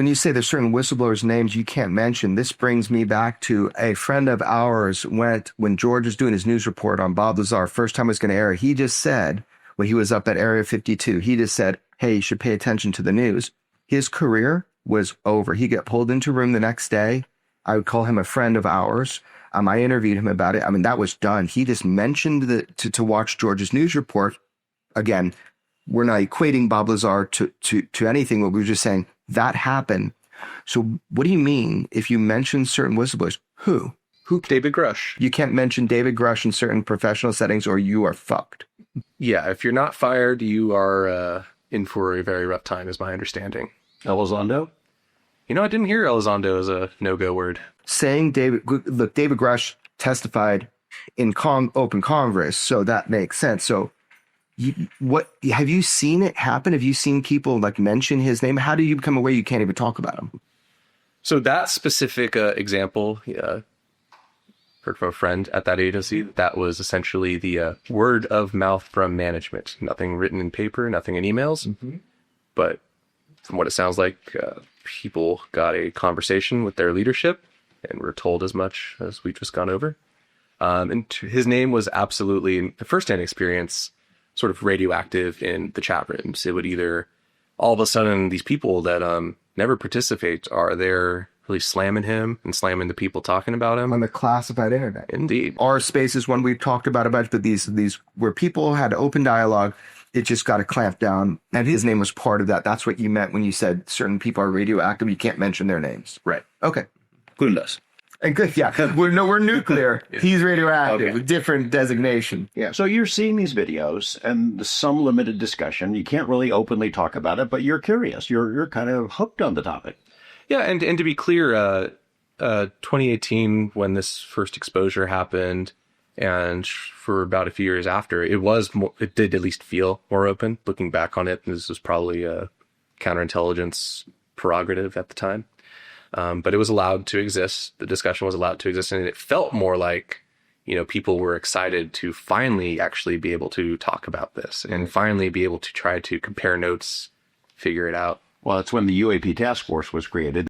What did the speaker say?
When you say there's certain whistleblowers' names you can't mention, this brings me back to a friend of ours when George was doing his news report on Bob Lazar, first time it was going to air, he just said, when he was up at Area 52, he just said, hey, you should pay attention to the news. His career was over. He got pulled into a room the next day. I would call him a friend of ours. I interviewed him about it. I mean, that was done. He just mentioned to watch George's news report. Again, we're not equating Bob Lazar to anything, but we were just saying that happened. So what do you mean if you mention certain whistleblowers? Who? David Grusch. You can't mention David Grusch in certain professional settings or you are fucked. Yeah, if you're not fired, you are in for a very rough time, is my understanding. Elizondo? I didn't hear Elizondo as a no-go word. Saying David Grusch testified in open Congress, so that makes sense. So what have you seen it happen? Have you seen people mention his name? How do you become aware you can't even talk about him? So that specific example, heard from a friend at that agency, that was essentially the word of mouth from management. Nothing written in paper, nothing in emails. Mm-hmm. But from what it sounds like, people got a conversation with their leadership and were told as much as we've just gone over. And his name was absolutely, in the first-hand experience, sort of radioactive in the chat rooms. It would either, all of a sudden, these people that never participate are there really slamming him and slamming the people talking about him. On the classified internet. Indeed. Our space is one we've talked about a bunch, but these where people had open dialogue, it just got to clamp down. And his name was part of that. That's what you meant when you said certain people are radioactive. You can't mention their names. Right. Okay. Clueless. And good, yeah. We're nuclear. Yeah. He's radioactive. Okay. Different designation. Yeah. So you're seeing these videos and some limited discussion. You can't really openly talk about it, but you're curious. You're kind of hooked on the topic. Yeah, and to be clear, 2018, when this first exposure happened, and for about a few years after, it did at least feel more open. Looking back on it, this was probably a counterintelligence prerogative at the time. But it was allowed to exist. The discussion was allowed to exist, and it felt more like, people were excited to finally actually be able to talk about this and finally be able to try to compare notes, figure it out. Well, it's when the UAP task force was created.